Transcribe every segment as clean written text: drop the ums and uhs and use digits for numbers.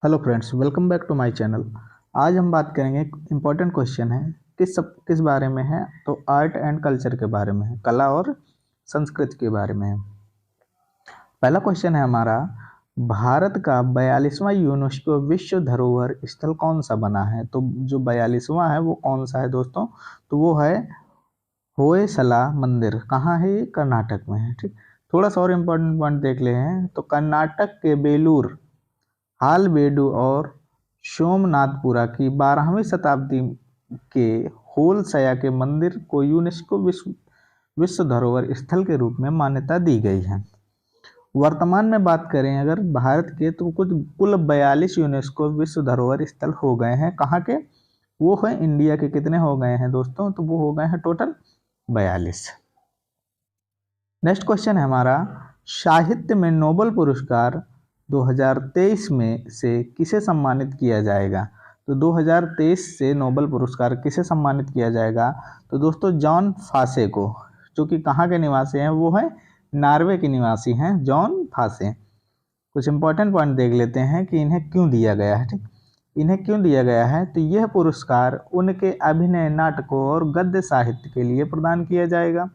Hello friends, welcome back to my channel. आज हम बात करेंगे, एक इम्पॉर्टेंट क्वेश्चन है। किस बारे में है? तो आर्ट एंड कल्चर के बारे में है, कला और संस्कृति के बारे में है। पहला क्वेश्चन है हमारा, भारत का 42वां यूनेस्को विश्व धरोहर स्थल कौन सा बना है? तो जो 42वां है वो कौन सा है दोस्तों? तो वो है होयसला मंदिर। कहाँ है ये? कर्नाटक में है। ठीक, थोड़ा सा और इम्पोर्टेंट पॉइंट देख ले हैं तो कर्नाटक के बेलूर हालबेडु और सोमनाथपुरा की 12वीं शताब्दी के होलसया के मंदिर को यूनेस्को विश्व धरोहर स्थल के रूप में मान्यता दी गई है। वर्तमान में बात करें अगर भारत के, तो कुल 42 यूनेस्को विश्व धरोहर स्थल हो गए हैं। कहाँ के? वो है इंडिया के। कितने हो गए हैं दोस्तों? तो वो हो गए हैं टोटल 42। नेक्स्ट क्वेश्चन है हमारा, साहित्य में नोबेल पुरस्कार 2023 में से किसे सम्मानित किया जाएगा? तो 2023 से नोबेल पुरस्कार किसे सम्मानित किया जाएगा? तो दोस्तों जॉन फासे को, जो कि कहाँ के निवासी हैं? वो है नॉर्वे के निवासी हैं, जॉन फासे। कुछ इंपॉर्टेंट पॉइंट देख लेते हैं कि इन्हें क्यों दिया गया है। ठीक, इन्हें क्यों दिया गया है? तो यह पुरस्कार उनके अभिनय, नाटकों और गद्य साहित्य के लिए प्रदान किया जाएगा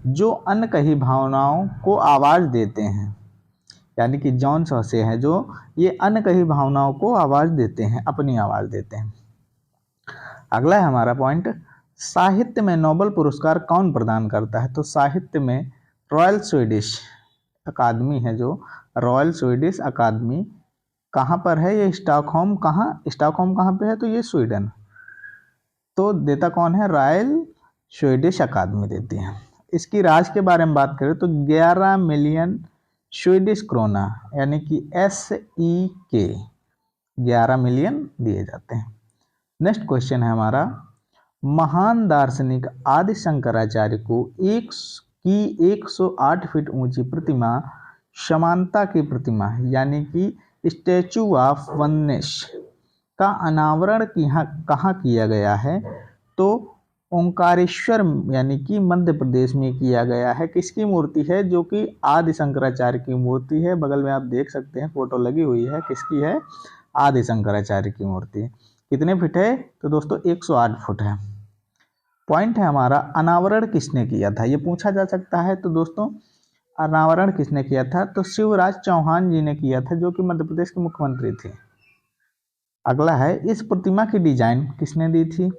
जो अनकही भावनाओं को आवाज देते हैं। यानी कि जॉन फॉसे हैं जो ये अनकही भावनाओं को आवाज देते हैं, अपनी आवाज देते हैं। अगला है हमारा पॉइंट, साहित्य में नोबेल पुरस्कार कौन प्रदान करता है? तो साहित्य में रॉयल स्वीडिश अकादमी है, जो रॉयल स्वीडिश अकादमी कहाँ पर है? ये स्टॉकहोम। स्टॉकहोम कहाँ पे है? तो ये स्वीडन। तो देता कौन है? रॉयल स्वीडिश अकादमी देती है। इसकी राशि के बारे में बात करें तो 11 मिलियन स्वीडिश क्रोना, यानी कि SEK 11 मिलियन दिए जाते हैं। नेक्स्ट क्वेश्चन है हमारा, महान दार्शनिक आदि शंकराचार्य को 108 फीट ऊंची प्रतिमा, समानता की प्रतिमा यानी कि स्टैचू ऑफ वननेस का अनावरण कहाँ किया गया है? तो ओंकारेश्वर यानी कि मध्य प्रदेश में किया गया है। किसकी मूर्ति है? जो कि आदि शंकराचार्य की मूर्ति है। बगल में आप देख सकते हैं फोटो लगी हुई है। किसकी है? आदि शंकराचार्य की मूर्ति। कितने फीट है? तो दोस्तों 108 फुट है। पॉइंट है हमारा, अनावरण किसने किया था? ये पूछा जा सकता है। तो दोस्तों अनावरण किसने किया था? तो शिवराज चौहान जी ने किया था, जो कि मध्य प्रदेश के मुख्यमंत्री थे। अगला है, इस प्रतिमा की डिजाइन किसने दी थी?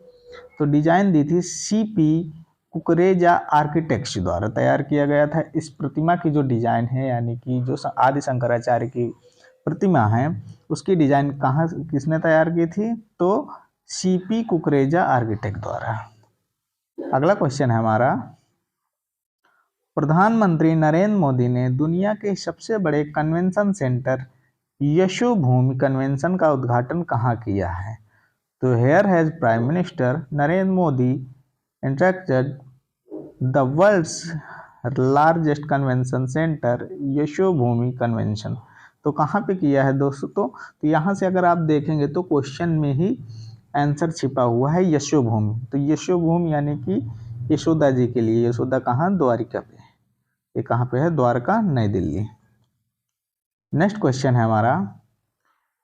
तो डिजाइन दी थी CP कुकरेजा आर्किटेक्ट्स द्वारा तैयार किया गया था। इस प्रतिमा की जो डिजाइन है, यानी कि जो आदि शंकराचार्य की प्रतिमा है, उसकी डिजाइन किसने तैयार की थी? तो CP कुकरेजा आर्किटेक्ट द्वारा। अगला क्वेश्चन है हमारा, प्रधानमंत्री नरेंद्र मोदी ने दुनिया के सबसे बड़े कन्वेंशन सेंटर यशोभूमि कन्वेंशन का उद्घाटन कहाँ किया है? तो here has prime minister Narendra Modi interacted the world's largest convention centre Yashobhoomi convention. तो कहाँ पे किया है दोस्तों? तो यहाँ से अगर आप देखेंगे तो क्वेश्चन में ही आंसर छिपा हुआ है, यशोभूमि। तो यशोभूमि यानी कि यशोदा जी के लिए। यशोदा कहाँ? द्वारिका पे। ये कहाँ पे है? द्वारका, नई दिल्ली। नेक्स्ट क्वेश्चन है हमारा,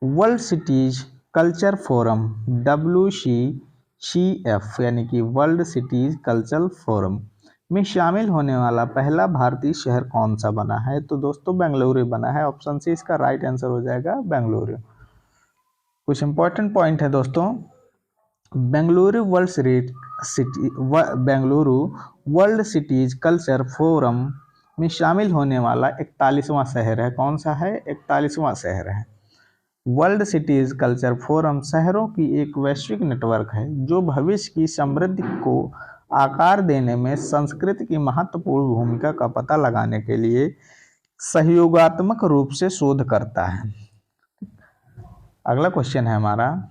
world cities culture forum WCCF यानी कि वर्ल्ड सिटीज कल्चर फोरम में शामिल होने वाला पहला भारतीय शहर कौन सा बना है? तो दोस्तों बेंगलुरु बना है। ऑप्शन सी इसका राइट आंसर हो जाएगा, बेंगलुरु। कुछ इंपॉर्टेंट पॉइंट है दोस्तों, Bengaluru world cities culture forum में शामिल होने वाला 41वां शहर है। कौन सा है? 41वां शहर है। वर्ल्ड सिटीज कल्चर फोरम शहरों की एक वैश्विक नेटवर्क है जो भविष्य की समृद्धि को आकार देने में संस्कृति की महत्वपूर्ण भूमिका का पता लगाने के लिए सहयोगात्मक रूप से शोध करता है। अगला क्वेश्चन है हमारा,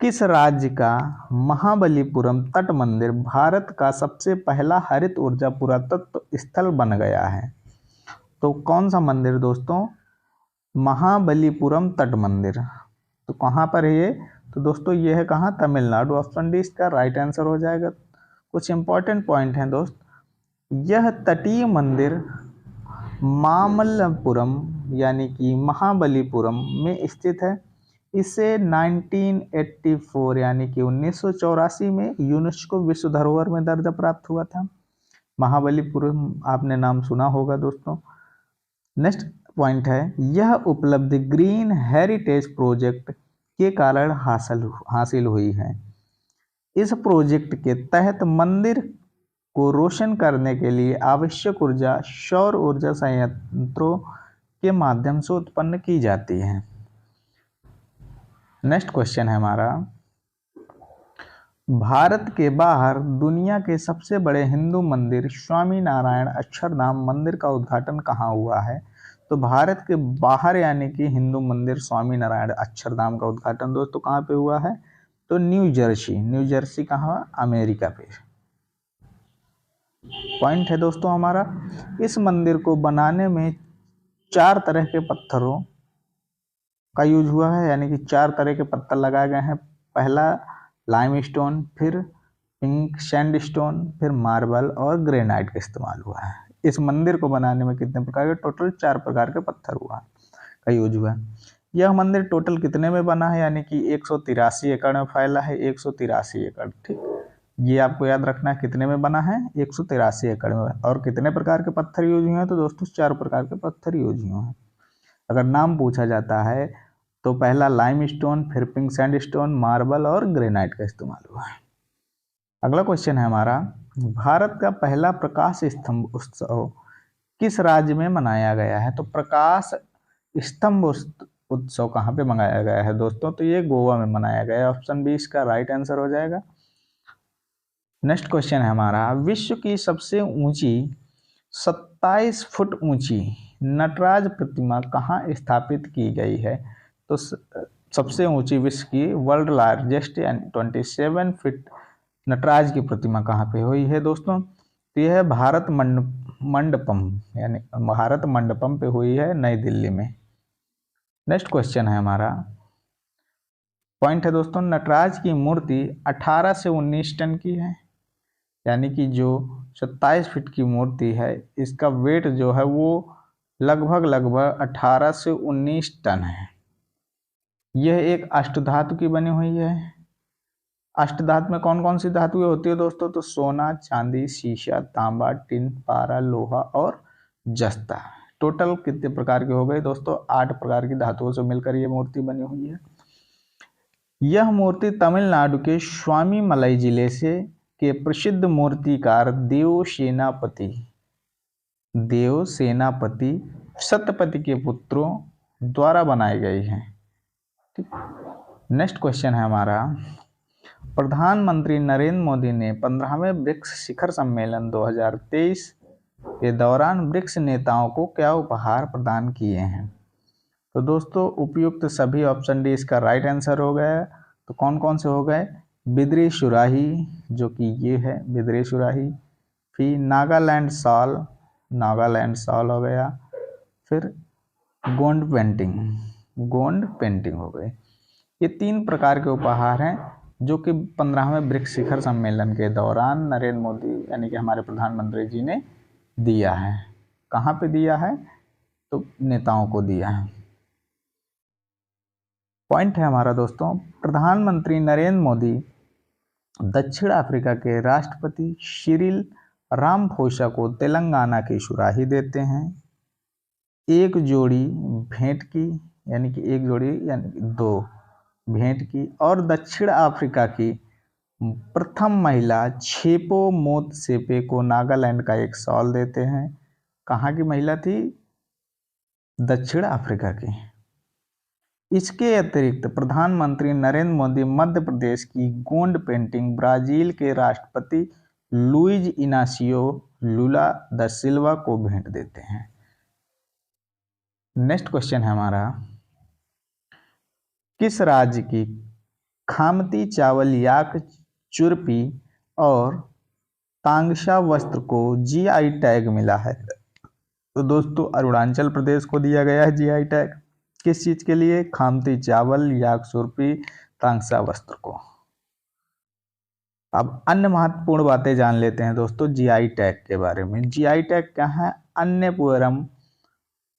किस राज्य का महाबलीपुरम तट मंदिर भारत का सबसे पहला हरित ऊर्जा पुरातत्व स्थल बन गया है? तो कौन सा मंदिर दोस्तों? महाबलीपुरम तट मंदिर। तो कहाँ पर है ये? तो दोस्तों ये है कहाँ? तमिलनाडु। ऑप्शन डी इसका राइट आंसर हो जाएगा। कुछ इंपॉर्टेंट पॉइंट हैं दोस्त, यह तटीय मंदिर मामल्लपुरम यानी कि महाबलीपुरम में स्थित है। इसे 1984 यानी कि 1984 में यूनेस्को विश्व धरोहर में दर्जा प्राप्त हुआ था। महाबलीपुरम आपने नाम सुना होगा दोस्तों। नेक्स्ट पॉइंट है, यह उपलब्धि ग्रीन हेरिटेज प्रोजेक्ट के कारण हासिल हुई है। इस प्रोजेक्ट के तहत मंदिर को रोशन करने के लिए आवश्यक ऊर्जा सौर ऊर्जा संयंत्रों के माध्यम से उत्पन्न की जाती है। नेक्स्ट क्वेश्चन है हमारा, भारत के बाहर दुनिया के सबसे बड़े हिंदू मंदिर स्वामी नारायण अक्षरधाम मंदिर का उद्घाटन कहाँ हुआ है? तो भारत के बाहर यानी कि हिंदू मंदिर स्वामी नारायण अक्षरधाम का उद्घाटन दोस्तों कहाँ पे हुआ है? तो न्यू जर्सी कहाँ? अमेरिका पे। पॉइंट है दोस्तों हमारा, इस मंदिर को बनाने में 4 तरह के पत्थरों का यूज हुआ है, यानी कि 4 तरह के पत्थर लगाए गए हैं। पहला लाइमस्टोन, फिर पिंक सैंडस्टोन, फिर मार्बल और ग्रेनाइट का इस्तेमाल हुआ है। इस मंदिर को बनाने में कितने प्रकार के? टोटल 4 प्रकार के पत्थर का यूज हुआ है। यह मंदिर टोटल कितने में बना है? यानी कि 183 एकड़ में फैला है। 183 एकड़, ठीक, ये आपको याद रखना है। कितने में बना है? 183 एकड़ में। और कितने प्रकार के पत्थर यूज हुए हैं? तो दोस्तों 4 प्रकार के पत्थर यूज हुए हैं। अगर नाम पूछा जाता है तो पहला लाइमस्टोन, फिर पिंक सैंडस्टोन, मार्बल और ग्रेनाइट का इस्तेमाल हुआ है। अगला क्वेश्चन है हमारा, भारत का पहला प्रकाश स्तंभ उत्सव किस राज्य में मनाया गया है? तो प्रकाश स्तंभ उत्सव कहाँ पे मनाया गया है दोस्तों? तो ये गोवा में मनाया गया है। ऑप्शन बी इसका राइट आंसर हो जाएगा। नेक्स्ट क्वेश्चन है हमारा, विश्व की सबसे ऊंची 27 फुट ऊंची नटराज प्रतिमा कहाँ स्थापित की गई है? तो सबसे ऊंची विश्व की वर्ल्ड लार्जेस्ट यानी 27 फीट नटराज की प्रतिमा कहाँ पे हुई है दोस्तों? तो यह भारत मंडपम यानी भारत मंडपम पे हुई है, नई दिल्ली में। नेक्स्ट क्वेश्चन है हमारा, पॉइंट है दोस्तों, नटराज की मूर्ति 18 से 19 टन की है, यानी कि जो 27 फीट की मूर्ति है इसका वेट जो है वो लगभग 18 से 19 टन है। यह एक अष्टधातु की बनी हुई है। अष्टधातु में कौन कौन सी धातुएं होती है दोस्तों? तो सोना, चांदी, शीशा, तांबा, टिन, पारा, लोहा और जस्ता। टोटल कितने प्रकार के हो गए दोस्तों? 8 प्रकार की धातुओं से मिलकर यह मूर्ति बनी हुई है। यह मूर्ति तमिलनाडु के स्वामी मलई जिले से के प्रसिद्ध मूर्तिकार देव सेनापति सत्यपति के पुत्रों द्वारा बनाई गई है। ठीक। नेक्स्ट क्वेश्चन है हमारा, प्रधानमंत्री नरेंद्र मोदी ने 15वें ब्रिक्स शिखर सम्मेलन 2023 के दौरान ब्रिक्स नेताओं को क्या उपहार प्रदान किए हैं? तो दोस्तों उपयुक्त सभी, ऑप्शन डी इसका राइट आंसर हो गया। तो कौन कौन से हो गए? बिद्री सुराही, जो कि ये है बिद्री सुराही, फिर नागालैंड शॉल हो गया, फिर गोंड पेंटिंग हो गई। ये 3 प्रकार के उपहार हैं जो कि 15वें ब्रिक्स शिखर सम्मेलन के दौरान नरेंद्र मोदी यानी कि हमारे प्रधानमंत्री जी ने दिया है। कहाँ पे दिया है? तो नेताओं को दिया है। पॉइंट है हमारा दोस्तों, प्रधानमंत्री नरेंद्र मोदी दक्षिण अफ्रीका के राष्ट्रपति सिरिल रामाफोसा को तेलंगाना की सुराही देते हैं। एक जोड़ी भेंट की, यानी कि 2 भेंट की, और दक्षिण अफ्रीका की प्रथम महिला छेपो मोतसेपे को नागालैंड का एक शॉल देते हैं। कहाँ की महिला थी? दक्षिण अफ्रीका की। इसके अतिरिक्त प्रधानमंत्री नरेंद्र मोदी मध्य प्रदेश की गोंड पेंटिंग ब्राजील के राष्ट्रपति लुइज इनासियो लुला दा सिल्वा को भेंट देते हैं। नेक्स्ट क्वेश्चन है हमारा, किस राज्य की खामती चावल याक चुरपी और तांगशा वस्त्र को जीआई टैग मिला है? तो दोस्तों अरुणाचल प्रदेश को दिया गया है जीआई टैग। किस चीज के लिए? खामती चावल, याक चुरपी, तांगशा वस्त्र को। अब अन्य महत्वपूर्ण बातें जान लेते हैं दोस्तों जीआई टैग के बारे में। जीआई टैग क्या है? अन्य पुरम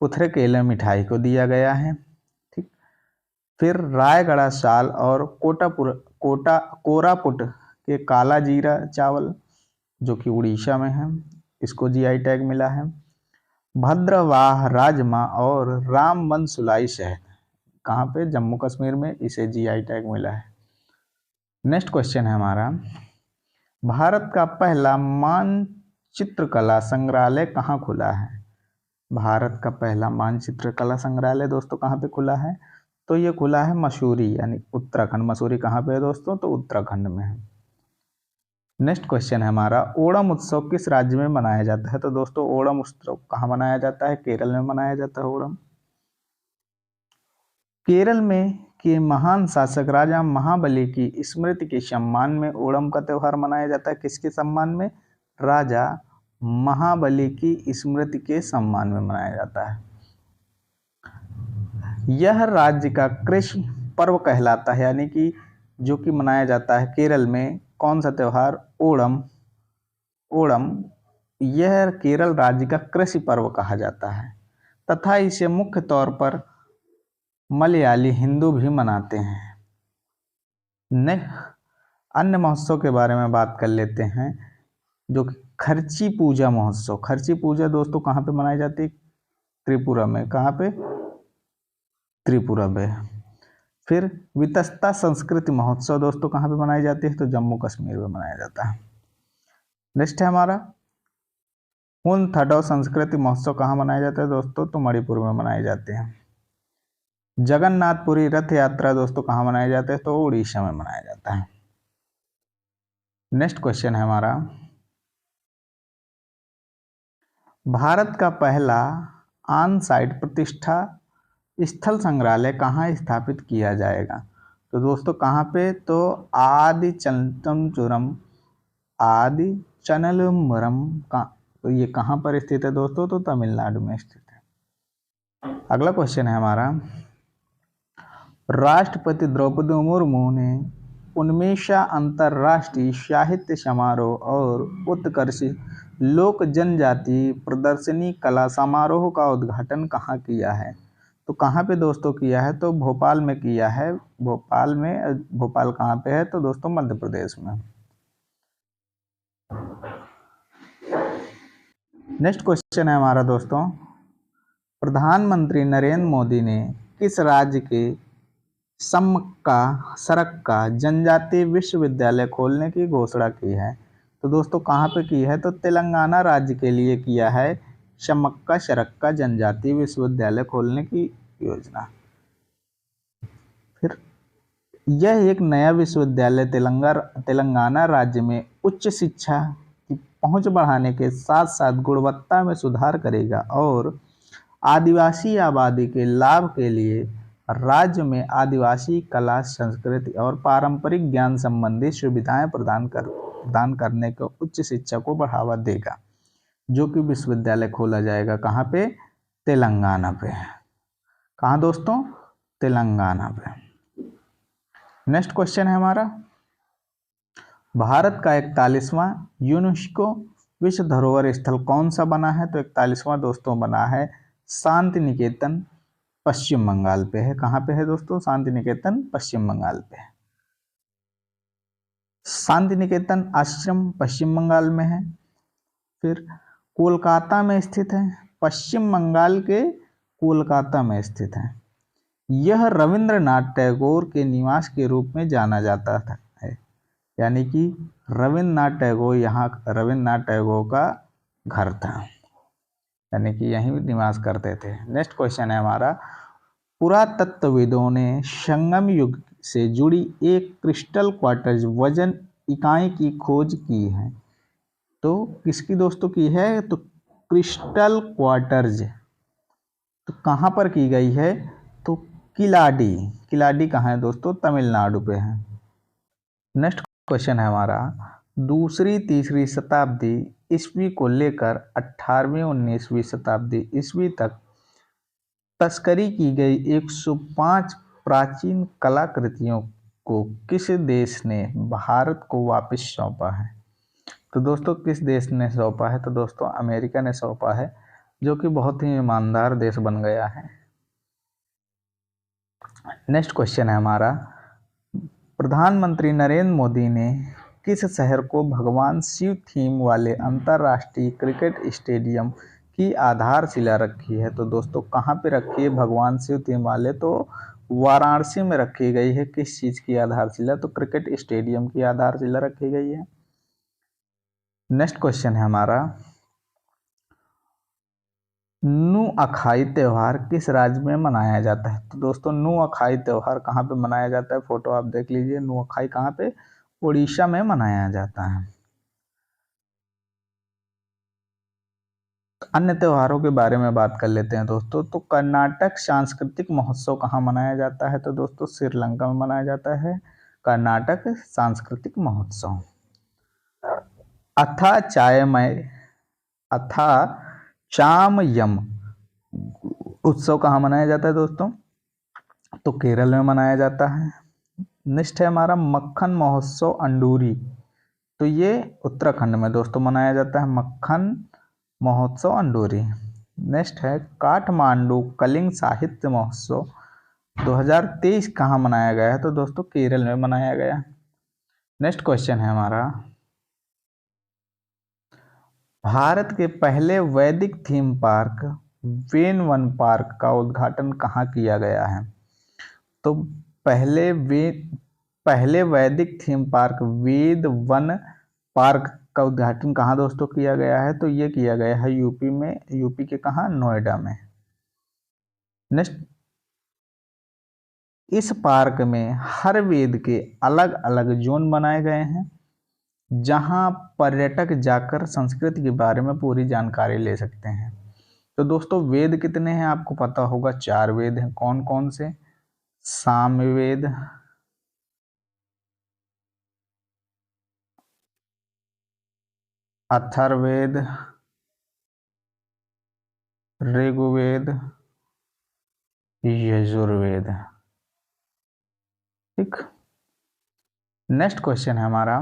पुथरे केले मिठाई को दिया गया है। ठीक। फिर रायगढ़ शाल और कोरापुट के काला जीरा चावल जो कि उड़ीसा में है, इसको जीआई टैग मिला है। भद्रवाह राजमा और रामबन सुलाई शहद कहाँ पे? जम्मू कश्मीर में, इसे जीआई टैग मिला है। नेक्स्ट क्वेश्चन है हमारा, भारत का पहला मानचित्रकला संग्रहालय कहाँ खुला है? भारत का पहला मानचित्रकला संग्रहालय दोस्तों कहाँ पे खुला है? तो ये खुला है मसूरी यानी उत्तराखंड। मसूरी कहाँ पे है दोस्तों? तो उत्तराखंड में है। नेक्स्ट क्वेश्चन है हमारा, ओणम उत्सव किस राज्य में मनाया जाता है? तो दोस्तों ओणम उत्सव कहाँ मनाया जाता है? केरल में मनाया जाता है ओणम। केरल में के महान शासक राजा महाबली की स्मृति के सम्मान में ओणम का त्योहार मनाया जाता है। किसके सम्मान में? राजा महाबली की स्मृति के सम्मान में मनाया जाता है। यह राज्य का कृषि पर्व कहलाता है, यानी कि जो कि मनाया जाता है केरल में कौन सा त्योहार? ओणम। ओणम यह केरल राज्य का कृषि पर्व कहा जाता है तथा इसे मुख्य तौर पर मलयाली हिंदू भी मनाते हैं। अन्य महोत्सव के बारे में बात कर लेते हैं, जो कि खर्ची पूजा महोत्सव। खर्ची पूजा दोस्तों कहाँ पे मनाई जाती है? त्रिपुरा में। कहाँ पे? त्रिपुरा में। फिर वितस्ता संस्कृति महोत्सव दोस्तों कहाँ पे मनाई जाती है? तो जम्मू कश्मीर में मनाया जाता है। नेक्स्ट है हमारा, थडो संस्कृति महोत्सव कहाँ मनाया जाता है दोस्तों? तो मणिपुर में मनाए जाते हैं। जगन्नाथपुरी रथ यात्रा दोस्तों कहाँ मनाया जाता है? तो उड़ीसा में मनाया जाता है। नेक्स्ट क्वेश्चन है हमारा, भारत का पहला ऑन साइट प्रतिष्ठा स्थल संग्रहालय कहाँ स्थापित किया जाएगा? तो दोस्तों कहाँ पे? तो आदि चनलुमरम का, तो ये कहाँ पर स्थित है दोस्तों? तो तमिलनाडु में स्थित है। अगला क्वेश्चन है हमारा, राष्ट्रपति द्रौपदी मुर्मू ने 19वां अंतर्राष्ट्रीय साहित्य समारोह और उत्कर्ष लोक जनजाति प्रदर्शनी कला समारोह का उद्घाटन कहाँ किया है? तो कहाँ पे दोस्तों किया है? तो भोपाल में किया है। भोपाल में। भोपाल कहाँ पे है? तो दोस्तों मध्य प्रदेश में। नेक्स्ट क्वेश्चन है हमारा दोस्तों, प्रधानमंत्री नरेंद्र मोदी ने किस राज्य के सरक्का जनजातीय विश्वविद्यालय खोलने की घोषणा की है? तो दोस्तों कहाँ पे की है? तो तेलंगाना राज्य के लिए किया है सरक्का जनजातीय विश्वविद्यालय खोलने की योजना। फिर यह एक नया विश्वविद्यालय तेलंगाना राज्य में उच्च शिक्षा की पहुंच बढ़ाने के साथ साथ गुणवत्ता में सुधार करेगा और आदिवासी आबादी के लाभ के लिए राज्य में आदिवासी कला, संस्कृति और पारंपरिक ज्ञान संबंधी सुविधाएं प्रदान करने को उच्च शिक्षा को बढ़ावा देगा, जो कि विश्वविद्यालय खोला जाएगा कहाँ पे? तेलंगाना पे। कहाँ दोस्तों? तेलंगाना पे। नेक्स्ट क्वेश्चन है हमारा, भारत का 41वां यूनेस्को विश्व धरोहर स्थल कौन सा बना है? तो 41वां दोस्तों बना है शांति निकेतन, पश्चिम बंगाल पे है। कहाँ पे है दोस्तों? शांति निकेतन पश्चिम बंगाल पे है। शांति निकेतन आश्रम पश्चिम बंगाल में है। फिर कोलकाता में स्थित है, पश्चिम बंगाल के कोलकाता में स्थित है। यह रविंद्रनाथ टैगोर के निवास के रूप में जाना जाता है, यानी कि रविंद्रनाथ टैगोर का घर था, यानी कि यहीं निवास करते थे। नेक्स्ट क्वेश्चन है हमारा, पुरातत्वविदों ने संगम युग से जुड़ी एक क्रिस्टल क्वार्टज वजन इकाई की खोज की है। तो किसकी दोस्तों की है? तो क्रिस्टल क्वार्टज तो कहाँ पर की गई है? तो किलाडी कहाँ है दोस्तों? तमिलनाडु पे है। नेक्स्ट क्वेश्चन है हमारा, दूसरी तीसरी शताब्दी ईस्वी को लेकर 18वीं 19वीं शताब्दी ईस्वी तक तस्करी की गई 105 प्राचीन कलाकृतियों को किस देश ने भारत को वापस सौंपा है? तो दोस्तों किस देश ने सौंपा है? तो दोस्तों अमेरिका ने सौंपा है जो कि बहुत ही ईमानदार देश बन गया है। नेक्स्ट क्वेश्चन है हमारा, प्रधानमंत्री नरेंद्र मोदी ने किस शहर को भगवान शिव थीम वाले अंतर्राष्ट्रीय क्रिकेट स्टेडियम की आधारशिला रखी है? तो दोस्तों कहाँ पे रखी है भगवान शिव थीम वाले? तो वाराणसी में रखी गई है। किस चीज़ की आधारशिला? तो क्रिकेट स्टेडियम की आधारशिला रखी गई है। नेक्स्ट क्वेश्चन है हमारा, नुआखाई त्यौहार किस राज्य में मनाया जाता है? तो दोस्तों नुआखाई त्यौहार कहाँ पे मनाया जाता है? फोटो आप देख लीजिए। नुआखाई कहाँ पे? उड़ीसा में मनाया जाता है। अन्य त्योहारों के बारे में बात कर लेते हैं दोस्तों। तो कर्नाटक सांस्कृतिक महोत्सव कहाँ मनाया जाता है? तो दोस्तों श्रीलंका में मनाया जाता है कर्नाटक सांस्कृतिक महोत्सव। अथा चामयम उत्सव कहाँ मनाया जाता है दोस्तों? तो केरल में मनाया जाता है। नेक्स्ट है हमारा मक्खन महोत्सव अंडूरी, तो ये उत्तराखंड में दोस्तों मनाया जाता है मक्खन महोत्सव अंडूरी। नेक्स्ट है काठमांडू कलिंग साहित्य महोत्सव 2023 कहाँ मनाया गया है? तो दोस्तों केरल में मनाया गया। नेक्स्ट क्वेश्चन है हमारा, भारत के पहले वैदिक theme park when one park का उद्घाटन कहाँ किया गया है? तो पहले वैदिक थीम पार्क वेद वन पार्क का उद्घाटन कहाँ दोस्तों किया गया है? तो ये किया गया है यूपी में। यूपी के कहाँ? नोएडा में। नेक्स्ट, इस पार्क में हर वेद के अलग अलग जोन बनाए गए हैं जहां पर्यटक जाकर संस्कृति के बारे में पूरी जानकारी ले सकते हैं। तो दोस्तों वेद कितने हैं आपको पता होगा, 4 वेद हैं। कौन कौन से? सामवेद, अथर्ववेद, ऋग्वेद, यजुर्वेद। ठीक। नेक्स्ट क्वेश्चन है हमारा,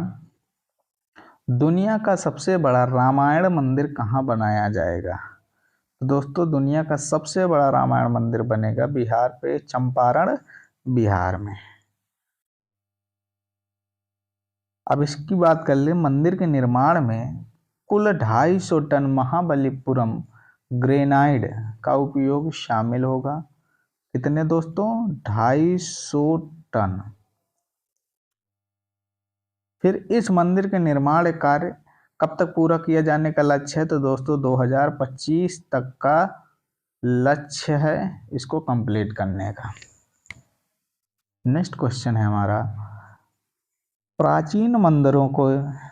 दुनिया का सबसे बड़ा रामायण मंदिर कहाँ बनाया जाएगा? तो दोस्तों दुनिया का सबसे बड़ा रामायण मंदिर बनेगा बिहार पे, चंपारण बिहार में। अब इसकी बात कर ले, मंदिर के निर्माण में कुल 250 टन महाबलीपुरम ग्रेनाइट का उपयोग शामिल होगा। कितने दोस्तों? 250 टन। फिर इस मंदिर के निर्माण कार्य कब तक पूरा किया जाने का लक्ष्य है? तो दोस्तों 2025 तक का लक्ष्य है इसको कंप्लीट करने का। नेक्स्ट क्वेश्चन है हमारा, प्राचीन मंदिरों को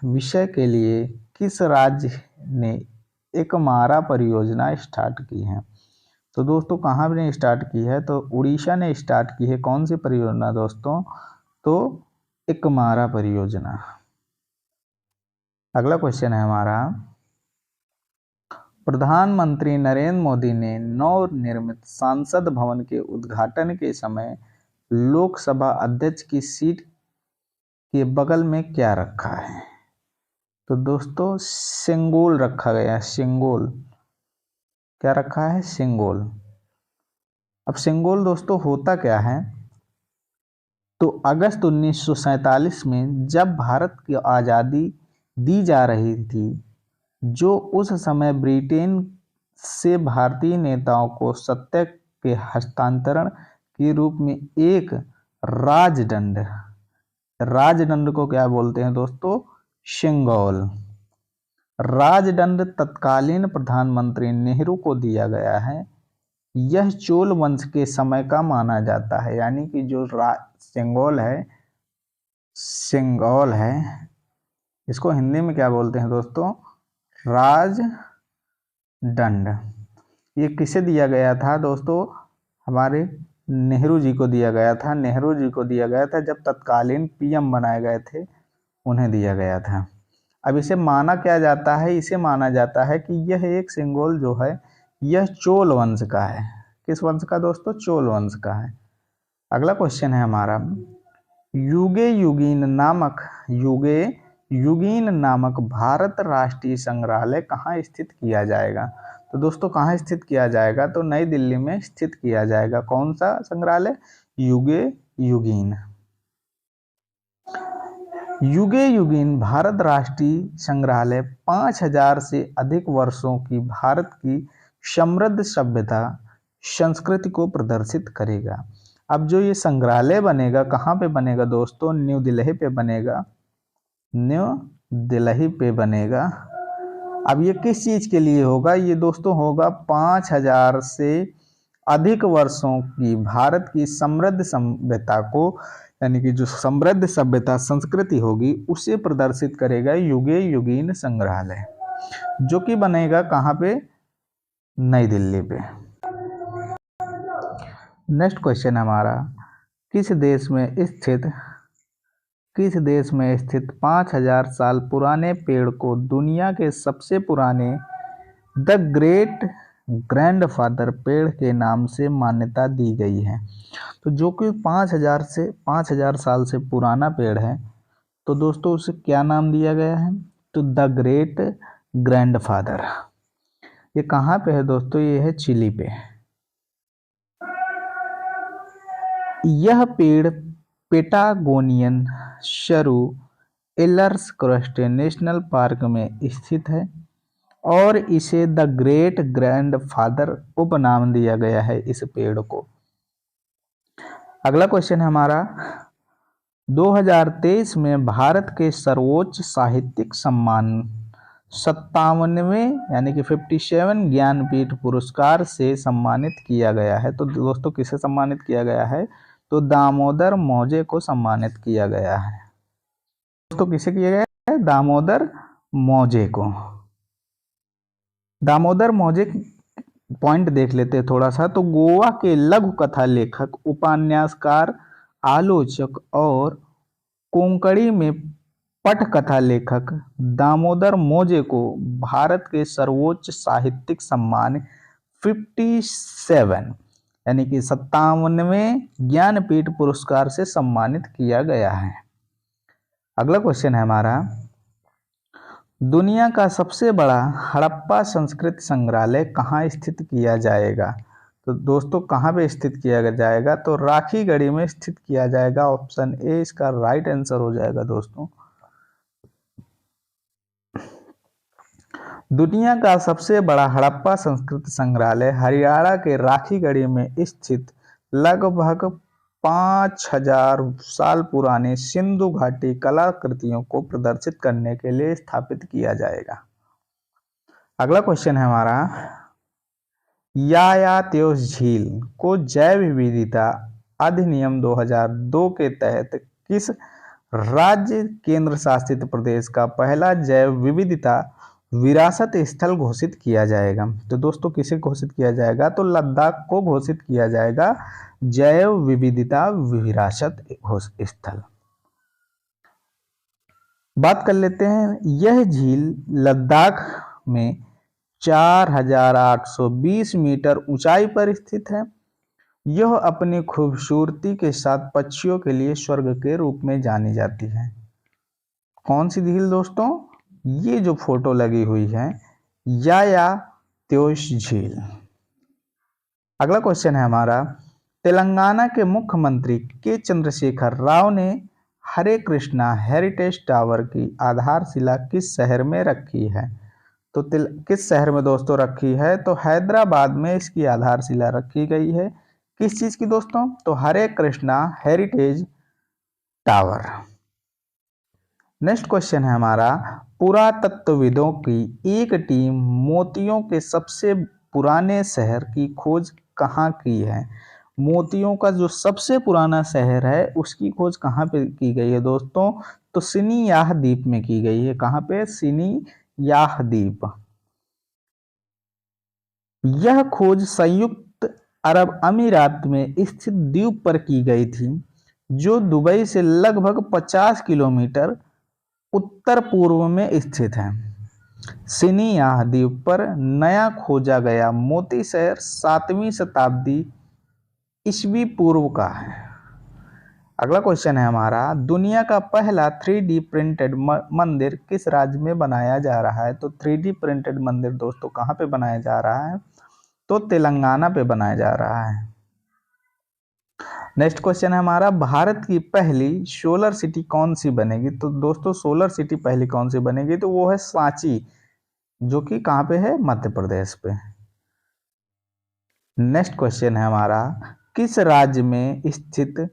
विषय के लिए किस राज्य ने एकमारा परियोजना स्टार्ट की है? तो दोस्तों कहाँ ने स्टार्ट की है? तो उड़ीसा ने स्टार्ट की है। कौन सी परियोजना दोस्तों? तो एकमारा परियोजना। अगला क्वेश्चन है हमारा, प्रधानमंत्री नरेंद्र मोदी ने नवनिर्मित संसद भवन के उद्घाटन के समय लोकसभा अध्यक्ष की सीट के बगल में क्या रखा है? तो दोस्तों सिंगोल रखा गया है। सिंगोल क्या रखा है? सिंगोल। अब सिंगोल दोस्तों होता क्या है? तो अगस्त 1947 में जब भारत की आज़ादी दी जा रही थी, जो उस समय ब्रिटेन से भारतीय नेताओं को सत्ता के हस्तांतरण के रूप में एक राजदंड को क्या बोलते हैं दोस्तों? सिंगोल। राजदंड तत्कालीन प्रधानमंत्री नेहरू को दिया गया है। यह चोल वंश के समय का माना जाता है, यानी कि जो सिंगोल है इसको हिंदी में क्या बोलते हैं दोस्तों? राजदंड। ये किसे दिया गया था दोस्तों? हमारे नेहरू जी को दिया गया था। नेहरू जी को दिया गया था जब तत्कालीन पीएम बनाए गए थे, उन्हें दिया गया था। अब इसे माना क्या जाता है? इसे माना जाता है कि यह एक सिंगोल जो है यह चोल वंश का है। किस वंश का दोस्तों? चोल वंश का है। अगला क्वेश्चन है हमारा, युगे युगीन नामक भारत राष्ट्रीय संग्रहालय कहाँ स्थित किया जाएगा? तो दोस्तों कहाँ स्थित किया जाएगा, तो नई दिल्ली में स्थित किया जाएगा। कौन सा संग्रहालय? युगे युगीन। युगे युगीन भारत राष्ट्रीय संग्रहालय 5000 से अधिक वर्षों की भारत की समृद्ध सभ्यता संस्कृति को प्रदर्शित करेगा। अब जो ये संग्रहालय बनेगा कहाँ पे बनेगा दोस्तों? न्यू दिल्ली पे बनेगा। न्यू दिल्ली पे बनेगा। अब ये किस चीज के लिए होगा? ये दोस्तों होगा 5000 से अधिक वर्षों की भारत की समृद्ध सभ्यता को, यानी कि जो समृद्ध सभ्यता संस्कृति होगी उसे प्रदर्शित करेगा युगे युगीन संग्रहालय, जो कि बनेगा कहाँ पे? नई दिल्ली पे। नेक्स्ट क्वेश्चन हमारा, किस देश में स्थित 5000 साल पुराने पेड़ को दुनिया के सबसे पुराने द ग्रेट ग्रैंडफादर पेड़ के नाम से मान्यता दी गई है? तो जो कि 5000 साल से पुराना पेड़ है, तो दोस्तों उसे क्या नाम दिया गया है? तो द ग्रेट ग्रैंडफादर। ये कहाँ पे है दोस्तों? ये है चिली पे। यह पेड़ पेटागोनियन शरू एलर्स क्रस्टे नेशनल पार्क में स्थित है और इसे द ग्रेट ग्रैंडफादर उपनाम दिया गया है इस पेड़ को। अगला क्वेश्चन है हमारा, 2023 में भारत के सर्वोच्च साहित्यिक सम्मान 57वें यानी कि 57 ज्ञानपीठ पुरस्कार से सम्मानित किया गया है। तो दोस्तों किसे सम्मानित किया गया है? तो दामोदर मौजे को सम्मानित किया गया है। दोस्तों किसे किया गया है? दामोदर मौजे को। दामोदर मौजे पॉइंट देख लेते हैं थोड़ा सा। तो गोवा के लघु कथा लेखक, उपन्यासकार, आलोचक और कोंकणी में पटकथा लेखक दामोदर मौजे को भारत के सर्वोच्च साहित्यिक सम्मान 57 यानी कि 57वें ज्ञानपीठ पुरस्कार से सम्मानित किया गया है। अगला क्वेश्चन है हमारा, दुनिया का सबसे बड़ा हड़प्पा संस्कृति संग्रहालय कहाँ स्थित किया जाएगा? तो दोस्तों कहाँ पे स्थित किया जाएगा? तो राखीगढ़ी में स्थित किया जाएगा। ऑप्शन ए इसका राइट आंसर हो जाएगा दोस्तों। दुनिया का सबसे बड़ा हड़प्पा संस्कृति संग्रहालय हरियाणा के राखीगढ़ी में स्थित लगभग 5000 साल पुराने सिंधु घाटी कलाकृतियों को प्रदर्शित करने के लिए स्थापित किया जाएगा। अगला क्वेश्चन है हमारा, यायात्योस झील को जैव विविधता अधिनियम 2002 के तहत किस राज्य केंद्र शासित प्रदेश का पहला जैव विविधता विरासत स्थल घोषित किया जाएगा? तो दोस्तों किसे घोषित किया जाएगा? तो लद्दाख को घोषित किया जाएगा जैव विविधता विरासत स्थल। बात कर लेते हैं, यह झील लद्दाख में 4820 मीटर ऊंचाई पर स्थित है। यह अपनी खूबसूरती के साथ पक्षियों के लिए स्वर्ग के रूप में जानी जाती है। कौन सी झील दोस्तों? ये जो फोटो लगी हुई है यायात्योस झील। अगला क्वेश्चन है हमारा, तेलंगाना के मुख्यमंत्री के चंद्रशेखर राव ने हरे कृष्णा हेरिटेज टावर की आधारशिला किस शहर में रखी है? तो किस शहर में दोस्तों रखी है? तो हैदराबाद में इसकी आधारशिला रखी गई है। किस चीज की दोस्तों? तो Hare Krishna heritage tower. Next question है हमारा, पुरातत्वविदों की एक टीम मोतियों के सबसे पुराने शहर की खोज कहाँ की है? मोतियों का जो सबसे पुराना शहर है उसकी खोज कहाँ पे की गई है दोस्तों? तो सिनीयाह द्वीप में की गई है। कहाँ पे? सिनीयाह द्वीप। यह खोज संयुक्त अरब अमीरात में स्थित द्वीप पर की गई थी, जो दुबई से लगभग 50 किलोमीटर उत्तर पूर्व में स्थित है। सिनीयाह द्वीप पर नया खोजा गया मोती शहर 7वीं शताब्दी ईस्वी पूर्व का है। अगला क्वेश्चन है हमारा, दुनिया का पहला 3D प्रिंटेड मंदिर किस राज्य में बनाया जा रहा है? तो 3D प्रिंटेड मंदिर दोस्तों कहाँ पे बनाया जा रहा है? तो तेलंगाना पे बनाया जा रहा है। नेक्स्ट क्वेश्चन है हमारा, भारत की पहली सोलर सिटी कौन सी बनेगी? तो दोस्तों सोलर सिटी पहली कौन सी बनेगी? तो वो है सांची, जो कि कहाँ पे है? मध्य प्रदेश पे। नेक्स्ट क्वेश्चन है हमारा, किस राज्य में स्थित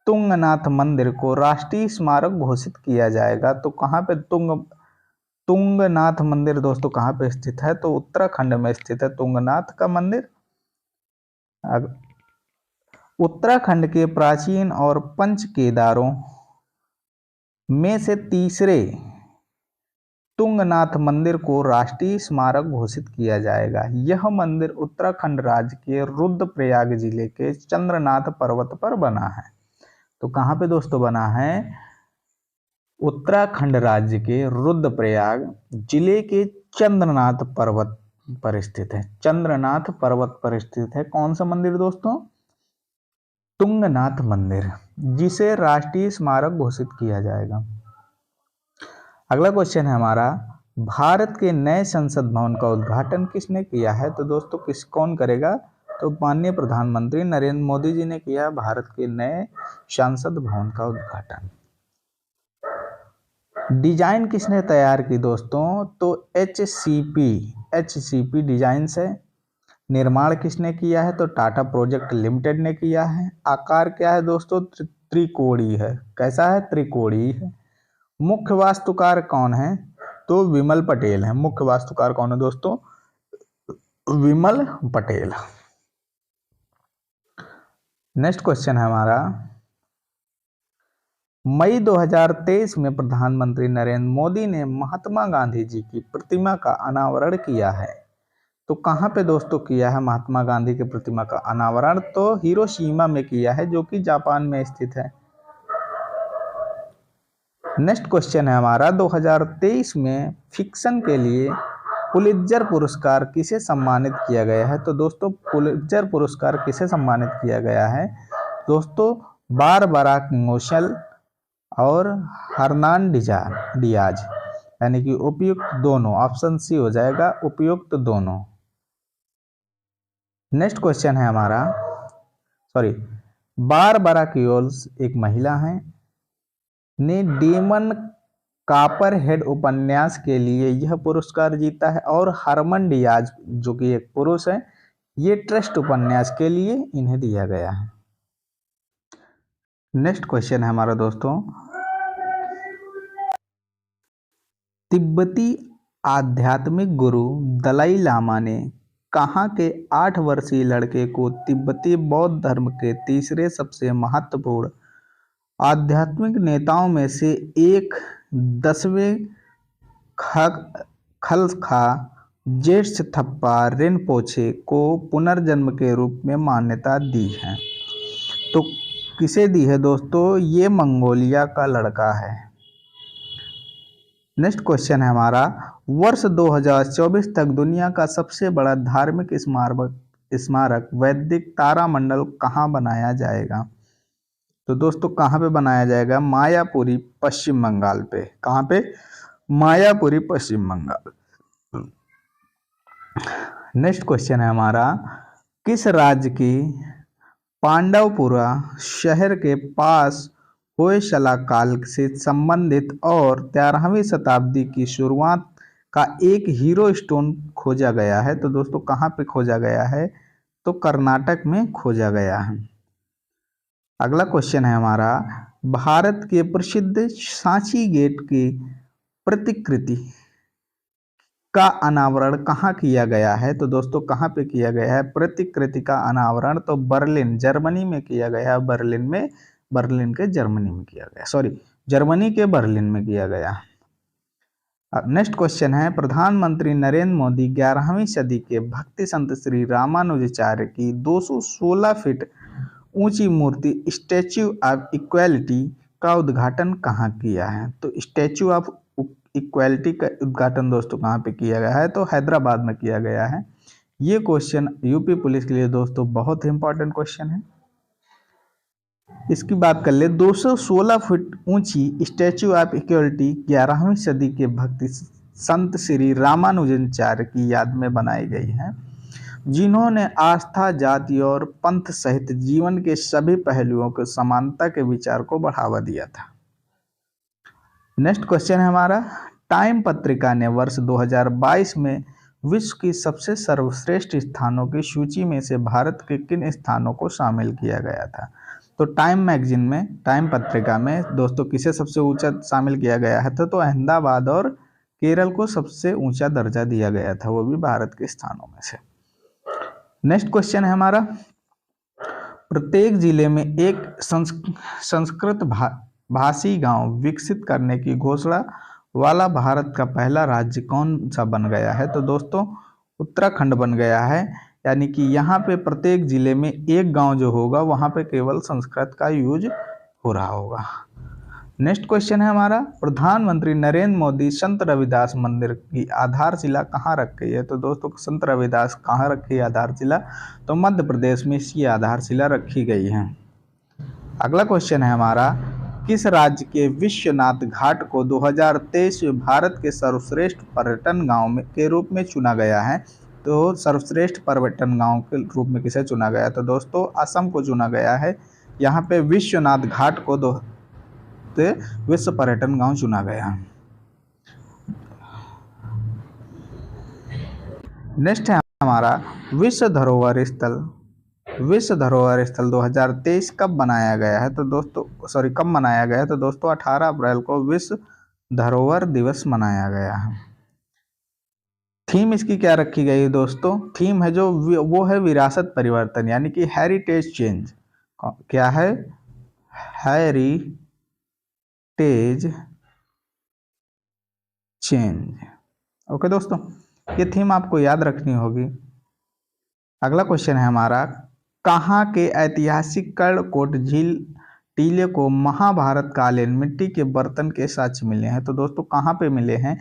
तुंगनाथ मंदिर को राष्ट्रीय स्मारक घोषित किया जाएगा? तो कहाँ पे तुंगनाथ मंदिर दोस्तों कहाँ पे स्थित है? तो उत्तराखंड में स्थित है तुंगनाथ का मंदिर। उत्तराखंड के प्राचीन और पंच केदारों में से तीसरे तुंगनाथ मंदिर को राष्ट्रीय स्मारक घोषित किया जाएगा। यह मंदिर उत्तराखंड राज्य के रुद्रप्रयाग जिले के चंद्रनाथ पर्वत पर बना है। तो कहाँ पे दोस्तों बना है? उत्तराखंड राज्य के रुद्रप्रयाग जिले के चंद्रनाथ पर्वत पर स्थित है। चंद्रनाथ पर्वत पर स्थित है कौन सा मंदिर दोस्तों? तुंगनाथ मंदिर, जिसे राष्ट्रीय स्मारक घोषित किया जाएगा। अगला क्वेश्चन है हमारा, भारत के नए संसद भवन का उद्घाटन किसने किया है? तो दोस्तों कौन करेगा? तो माननीय प्रधानमंत्री नरेंद्र मोदी जी ने किया भारत के नए संसद भवन का उद्घाटन। डिजाइन किसने तैयार की दोस्तों? तो एचसीपी डिजाइन से। निर्माण किसने किया है? तो टाटा प्रोजेक्ट लिमिटेड ने किया है। आकार क्या है दोस्तों? त्रिकोणीय है। कैसा है? त्रिकोणीय है। मुख्य वास्तुकार कौन है? तो विमल पटेल है। मुख्य वास्तुकार कौन है दोस्तों? विमल पटेल। नेक्स्ट क्वेश्चन है हमारा, मई 2023 में प्रधानमंत्री नरेंद्र मोदी ने महात्मा गांधी जी की प्रतिमा का अनावरण किया है। तो कहाँ पे दोस्तों किया है महात्मा गांधी की प्रतिमा का अनावरण? तो हिरोशिमा में किया है, जो कि जापान में स्थित है। नेक्स्ट क्वेश्चन है हमारा, 2023 में फिक्शन के लिए पुलित्जर पुरस्कार किसे सम्मानित किया गया है? तो दोस्तों पुलित्जर पुरस्कार किसे सम्मानित किया गया है? दोस्तों बारबरा किंगसले और हर्नान डियाज, यानी कि उपयुक्त दोनों। ऑप्शन सी हो जाएगा, उपयुक्त दोनों। नेक्स्ट क्वेश्चन है हमारा, बारबरा किंगसले एक महिला है, ने डेमन कॉपरहेड उपन्यास के लिए यह पुरस्कार जीता है, और हरमन डियाज जो कि एक पुरुष है, ये ट्रस्ट उपन्यास के लिए इन्हें दिया गया है। नेक्स्ट क्वेश्चन है हमारा दोस्तों, तिब्बती आध्यात्मिक गुरु दलाई लामा ने कहाँ के 8 वर्षीय लड़के को तिब्बती बौद्ध धर्म के तीसरे सबसे महत्वपूर्ण आध्यात्मिक नेताओं में से एक 10वें खलस्खा जेट्सथप्पा रिनपोछे को पुनर्जन्म के रूप में मान्यता दी है? तो किसे दी है दोस्तों? ये मंगोलिया का लड़का है। नेक्स्ट क्वेश्चन है हमारा, वर्ष 2024 तक दुनिया का सबसे बड़ा धार्मिक स्मारक वैदिक तारामंडल कहाँ बनाया जाएगा? तो दोस्तों कहाँ पे बनाया जाएगा? मायापुरी पश्चिम बंगाल पे। कहाँ पे? मायापुरी पश्चिम बंगाल। नेक्स्ट क्वेश्चन है हमारा, किस राज्य की पांडवपुरा शहर के पास होयसला काल से संबंधित और 13वीं शताब्दी की शुरुआत का एक हीरो स्टोन खोजा गया है? तो दोस्तों कहाँ पे खोजा गया है? तो कर्नाटक में खोजा गया है। अगला क्वेश्चन है हमारा, भारत के प्रसिद्ध सांची गेट की प्रतिकृति का अनावरण कहाँ किया गया है? तो दोस्तों कहाँ पे किया गया है प्रतिकृति का अनावरण? तो बर्लिन, जर्मनी में किया गया है। जर्मनी के बर्लिन में किया गया। नेक्स्ट क्वेश्चन है, प्रधानमंत्री नरेंद्र मोदी 11वीं सदी के भक्ति संत श्री रामानुजाचार्य की 216 फीट ऊंची मूर्ति स्टैच्यू ऑफ इक्वालिटी का उद्घाटन कहाँ किया है? तो स्टैच्यू ऑफ इक्वालिटी का उद्घाटन दोस्तों कहाँ पे किया गया है? तो हैदराबाद में किया गया है। ये क्वेश्चन यूपी पुलिस के लिए दोस्तों बहुत ही इंपॉर्टेंट क्वेश्चन है। इसकी बात कर ले, 216 फुट ऊंची स्टैच्यू ऑफ इक्वलिटी 11वीं सदी के भक्ति संत श्री रामानुजाचार्य की याद में बनाई गई है, जिन्होंने आस्था, जाति और पंथ सहित जीवन के सभी पहलुओं को समानता के विचार को बढ़ावा दिया था। नेक्स्ट क्वेश्चन है हमारा, टाइम पत्रिका ने वर्ष 2022 में विश्व की सबसे सर्वश्रेष्ठ स्थानों की सूची में से भारत के किन स्थानों को शामिल किया गया था? तो टाइम मैगजीन में, टाइम पत्रिका में दोस्तों किसे सबसे ऊंचा शामिल किया गया है? तो अहमदाबाद और केरल को सबसे ऊंचा दर्जा दिया गया था, वो भी भारत के स्थानों में से। नेक्स्ट क्वेश्चन है हमारा, प्रत्येक जिले में एक संस्कृत भाषी गांव विकसित करने की घोषणा वाला भारत का पहला राज्य कौन सा बन गया है? तो दोस्तों उत्तराखंड बन गया है, यानी कि यहाँ पे प्रत्येक जिले में एक गांव जो होगा वहाँ पे केवल संस्कृत का यूज हो रहा होगा। नेक्स्ट क्वेश्चन है हमारा, प्रधानमंत्री नरेंद्र मोदी संत रविदास मंदिर की आधारशिला कहाँ रख गई है? तो दोस्तों संत रविदास कहाँ रखी है आधारशिला? तो मध्य प्रदेश में इसकी आधारशिला रखी गई है। अगला क्वेश्चन है हमारा, किस राज्य के विश्वनाथ घाट को 2023 में भारत के सर्वश्रेष्ठ पर्यटन गांव के रूप में चुना गया है? तो सर्वश्रेष्ठ पर्यटन गांव के रूप में किसे चुना गया? तो दोस्तों असम को चुना गया है। यहाँ पे विश्वनाथ घाट को विश्व पर्यटन गांव चुना गया। नेक्स्ट है हमारा, विश्व धरोहर स्थल 2023 कब बनाया गया है? तो दोस्तों कब मनाया गया है? तो दोस्तों 18 अप्रैल को विश्व धरोहर दिवस मनाया गया है। थीम इसकी क्या रखी गई है दोस्तों? थीम है जो वो है विरासत परिवर्तन, यानी कि हेरिटेज चेंज। क्या है? Heritage change. ओके दोस्तों, ये थीम आपको याद रखनी होगी। अगला क्वेश्चन है हमारा, कहाँ के ऐतिहासिक कर्णकोट झील टीले को महाभारत कालीन मिट्टी के बर्तन के साक्ष्य मिले हैं? तो दोस्तों कहाँ पे मिले हैं?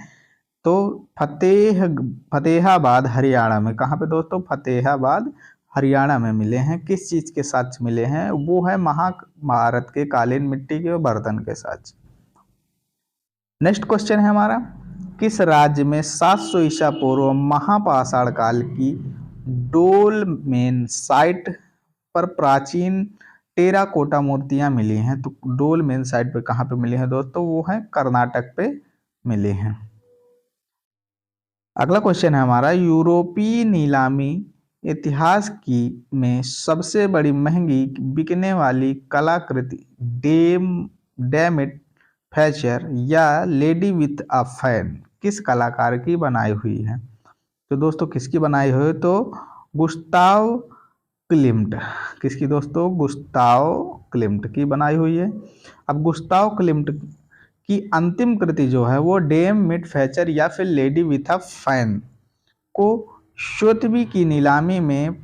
तो फतेहाबाद हरियाणा में। कहाँ पे दोस्तों? फतेहाबाद हरियाणा में मिले हैं। किस चीज के साक्ष्य मिले हैं? वो है महाभारत के कालीन मिट्टी के बर्तन के साक्ष्य। नेक्स्ट क्वेश्चन है हमारा, किस राज्य में 700 ईसा पूर्व महापाषाण काल की डोलमेन साइट पर प्राचीन टेराकोटा मूर्तियां मिली हैं? तो डोलमेन साइट पे कहाँ पे मिली हैं दोस्तों? वो है कर्नाटक पे मिले हैं। अगला क्वेश्चन है हमारा, यूरोपीय नीलामी इतिहास की में सबसे बड़ी महंगी बिकने वाली कलाकृति डेमिट फैचर या लेडी विथ अ फैन किस कलाकार की बनाई हुई है? तो दोस्तों किसकी बनाई हुई है? तो गुस्ताव क्लिम्ट। किसकी दोस्तों? गुस्ताव क्लिम्ट की बनाई हुई है। अब गुस्ताव क्लिम्ट की अंतिम कृति जो है वो डेम मिट फैचर या फिर लेडी विथ अ फैन को सोथबी की नीलामी में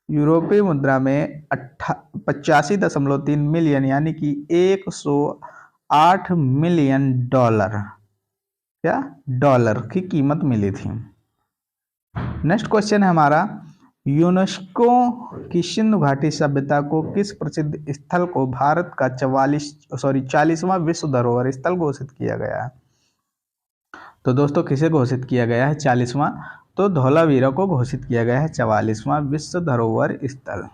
यूरोपीय मुद्रा में 85.3 मिलियन यानी कि 108 मिलियन डॉलर की कीमत मिली थी। नेक्स्ट क्वेश्चन है हमारा, यूनेस्को की सिंधु घाटी सभ्यता को किस प्रसिद्ध स्थल को भारत का 40वां विश्व धरोहर स्थल घोषित किया गया है? तो दोस्तों किसे घोषित किया गया है 40वां? तो धौलावीरा को घोषित किया गया है 44वां विश्व धरोहर स्थल।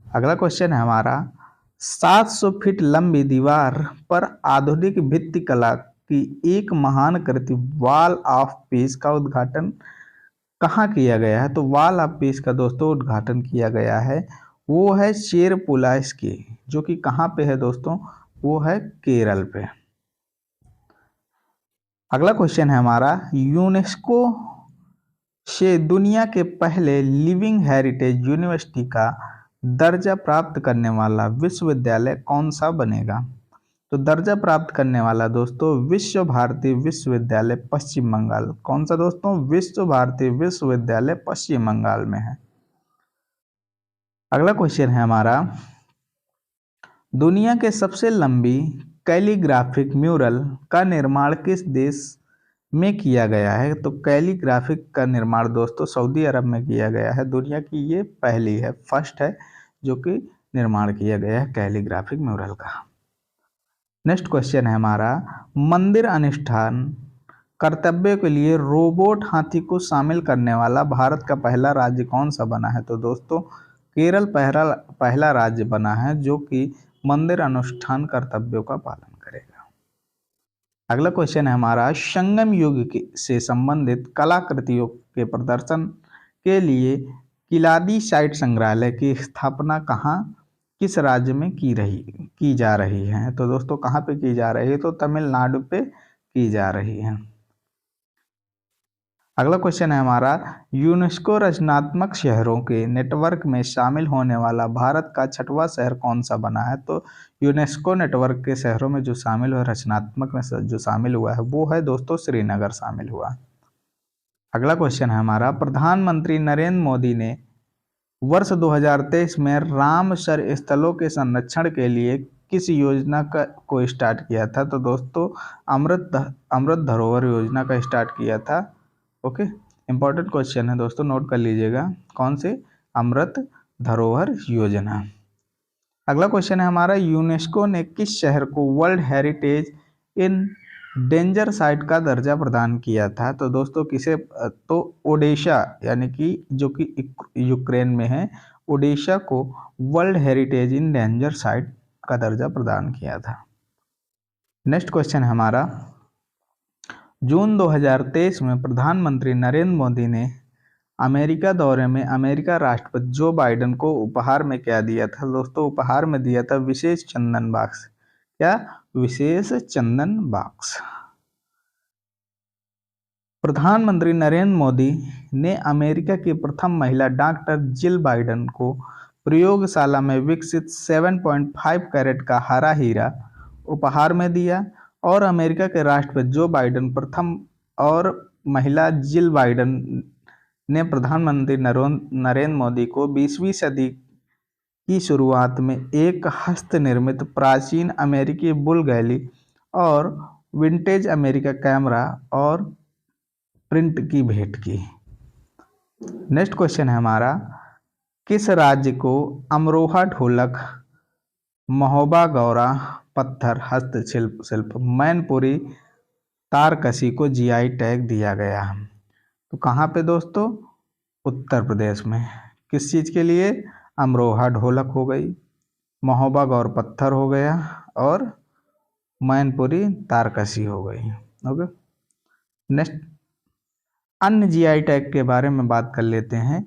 अगला क्वेश्चन है हमारा, 700 फीट लंबी दीवार पर आधुनिक भित्ति कला की एक महान कृति वॉल ऑफ पीस का उद्घाटन कहाँ किया गया है? तो वॉल ऑफ पीस का दोस्तों उद्घाटन किया गया है, वो है चेरपुलास्की, जो कि कहाँ पे है दोस्तों? वो है केरल पे। अगला क्वेश्चन है हमारा, यूनेस्को से दुनिया के पहले लिविंग हेरिटेज यूनिवर्सिटी का दर्जा प्राप्त करने वाला विश्वविद्यालय कौन सा बनेगा? तो दर्जा प्राप्त करने वाला दोस्तों विश्व भारती विश्वविद्यालय पश्चिम बंगाल। कौन सा दोस्तों? विश्व भारती विश्वविद्यालय पश्चिम बंगाल में है। अगला क्वेश्चन है हमारा, दुनिया के सबसे लंबी कैलीग्राफिक म्यूरल का निर्माण किस देश में किया गया है? तो कैलीग्राफिक का निर्माण दोस्तों सऊदी अरब में किया गया है। दुनिया की ये पहली है, फर्स्ट है जो कि निर्माण किया गया है कैलीग्राफिक म्यूरल का। नेक्स्ट क्वेश्चन है हमारा, मंदिर अनुष्ठान कर्तव्य के लिए रोबोट हाथी को शामिल करने वाला भारत का पहला राज्य कौन सा बना है? तो दोस्तों केरल पहला राज्य बना है जो कि मंदिर अनुष्ठान कर्तव्यों का पालन करेगा। अगला क्वेश्चन है हमारा, संगम युग से संबंधित कलाकृतियों के प्रदर्शन के लिए किलादी साइट संग्रहालय की स्थापना कहाँ किस राज्य में की जा रही है? तो दोस्तों कहाँ पे की जा रही है? तो तमिलनाडु पे की जा रही है। अगला क्वेश्चन है हमारा, यूनेस्को रचनात्मक शहरों के नेटवर्क में शामिल होने वाला भारत का 6वां शहर कौन सा बना है? तो यूनेस्को नेटवर्क के शहरों में जो शामिल हुआ, रचनात्मक में जो शामिल हुआ है वो है दोस्तों श्रीनगर शामिल हुआ। अगला क्वेश्चन है हमारा, प्रधानमंत्री नरेंद्र मोदी ने वर्ष 2023 में रामसर स्थलों के संरक्षण के लिए किस योजना को स्टार्ट किया था? तो दोस्तों अमृत धरोहर योजना का स्टार्ट किया था। ओके, इंपॉर्टेंट क्वेश्चन है दोस्तों, नोट कर लीजिएगा। कौन से? अमृत धरोहर योजना। अगला क्वेश्चन है हमारा, यूनेस्को ने किस शहर को world heritage in danger site का दर्जा प्रदान किया था? तो दोस्तों किसे? तो ओडिशा, यानी कि जो कि यूक्रेन में है, ओडिशा को world heritage in danger site का दर्जा प्रदान किया था। नेक्स्ट क्वेश्चन है हमारा, जून 2023 में प्रधानमंत्री नरेंद्र मोदी ने अमेरिका दौरे में अमेरिका राष्ट्रपति जो बाइडेन को उपहार में क्या दिया था? दोस्तों उपहार में दिया था विशेष चंदन बॉक्स। क्या? विशेष चंदन बॉक्स। प्रधानमंत्री नरेंद्र मोदी ने अमेरिका की प्रथम महिला डॉक्टर जिल बाइडेन को प्रयोगशाला में विकसित 7.5 कैरेट का हरा हीरा उपहार में दिया और अमेरिका के राष्ट्रपति जो बाइडेन प्रथम और महिला जिल बाइडेन ने प्रधानमंत्री नरेंद्र मोदी को 20वीं सदी की शुरुआत में एक हस्तनिर्मित प्राचीन अमेरिकी बुल गैली और विंटेज अमेरिका कैमरा और प्रिंट की भेंट की। नेक्स्ट क्वेश्चन है हमारा, किस राज्य को अमरोहा ढोलक, महोबा गौरा पत्थर हस्तशिल्प मैनपुरी तारकसी को जीआई टैग दिया गया? तो कहाँ पे दोस्तों? उत्तर प्रदेश में। किस चीज़ के लिए? अमरोहा ढोलक हो गई, महोबा गौर पत्थर हो गया और मैनपुरी तारकसी हो गई। ओके, नेक्स्ट अन्य जीआई टैग के बारे में बात कर लेते हैं।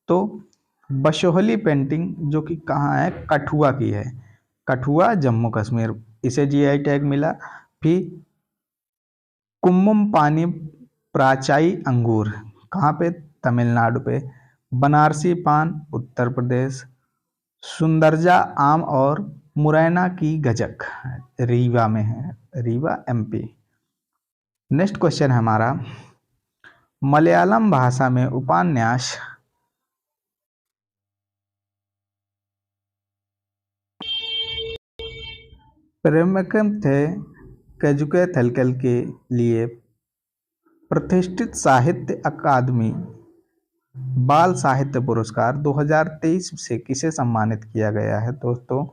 तो बशोहली पेंटिंग जो कि कहाँ है? कठुआ की है, कठुआ जम्मू कश्मीर, इसे जीआई टैग मिला। फिर कुम्मम पानी प्राचाई अंगूर कहाँ पे? तमिलनाडु पे। बनारसी पान उत्तर प्रदेश। सुंदरजा आम और मुरैना की गजक रीवा में है, रीवा एमपी। नेक्स्ट क्वेश्चन है हमारा, मलयालम भाषा में उपन्यास प्रेमकम थे कैजुके थलकल के लिए प्रतिष्ठित साहित्य अकादमी बाल साहित्य पुरस्कार 2023 से किसे सम्मानित किया गया है? दोस्तों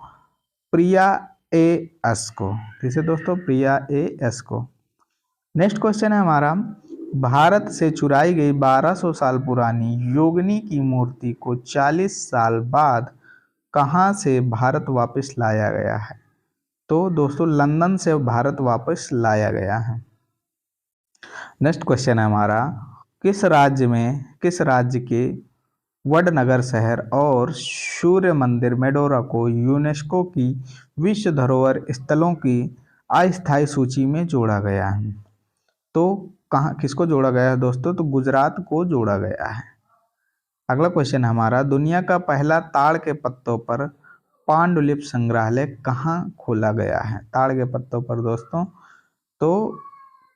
प्रिया ए एस को। किसे दोस्तों? प्रिया ए एस को। नेक्स्ट क्वेश्चन है हमारा, भारत से चुराई गई 1200 साल पुरानी योगिनी की मूर्ति को 40 साल बाद कहाँ से भारत वापस लाया गया है? तो दोस्तों लंदन से भारत वापस लाया गया है। नेक्स्ट क्वेश्चन है हमारा, किस राज्य के वडनगर शहर और सूर्य मंदिर मेडोरा को यूनेस्को की विश्व धरोहर स्थलों की अस्थायी सूची में जोड़ा गया है? तो कहाँ किसको जोड़ा गया है दोस्तों? तो गुजरात को जोड़ा गया है। अगला क्वेश्चन है हमारा, दुनिया का पहला ताड़ के पत्तों पर पांडुलिपि संग्रहालय कहाँ खोला गया है? ताड़ के पत्तों पर दोस्तों तो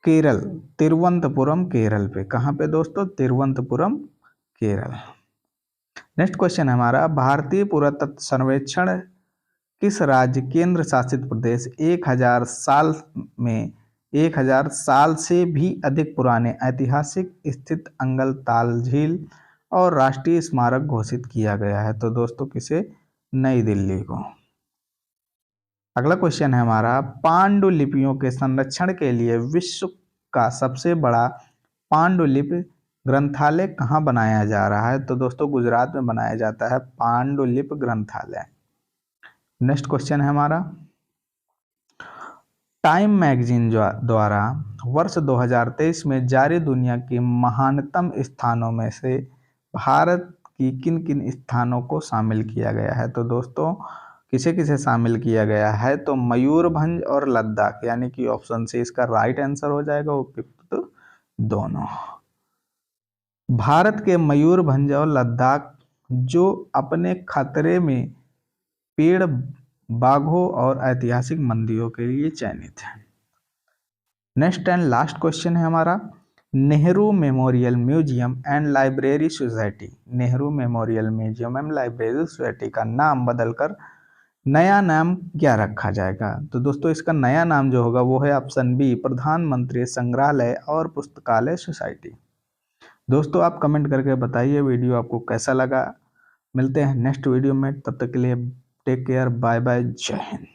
केरल, तिरुवनंतपुरम केरल पे। कहाँ पे दोस्तों? तिरुवनंतपुरम केरल। नेक्स्ट क्वेश्चन है हमारा, भारतीय पुरातत्व सर्वेक्षण किस राज्य केंद्र शासित प्रदेश 1000 साल में 1000 साल से भी अधिक पुराने ऐतिहासिक स्थित अंगल ताल झील और राष्ट्रीय स्मारक घोषित किया गया है? तो दोस्तों किसे? नई दिल्ली को। अगला क्वेश्चन है हमारा, पांडुलिपियों के संरक्षण के लिए विश्व का सबसे बड़ा पांडुलिपि ग्रंथालय कहाँ बनाया जा रहा है? तो दोस्तों गुजरात में बनाया जाता है पांडुलिपि ग्रंथालय। नेक्स्ट क्वेश्चन है हमारा, टाइम मैगजीन द्वारा वर्ष 2023 में जारी दुनिया के महानतम स्थानों में से भारत की किन किन स्थानों को शामिल किया गया है? तो दोस्तों किसे किसे शामिल किया गया है? तो मयूरभंज और लद्दाख, यानी कि ऑप्शन सी इसका राइट आंसर हो जाएगा, उपयुक्त दोनों। भारत के मयूरभंज और लद्दाख जो अपने खतरे में पेड़, बाघों और ऐतिहासिक मंदिरों के लिए चयनित है। नेक्स्ट एंड लास्ट क्वेश्चन है हमारा, Nehru memorial museum and library society, Nehru memorial museum and library society का नाम बदलकर नया नाम क्या रखा जाएगा? तो दोस्तों इसका नया नाम जो होगा वो है ऑप्शन बी, प्रधानमंत्री संग्रहालय और पुस्तकालय सोसाइटी। दोस्तों आप कमेंट करके बताइए वीडियो आपको कैसा लगा। मिलते हैं नेक्स्ट वीडियो में, तब तक के लिए टेक केयर, बाय बाय, जय हिंद।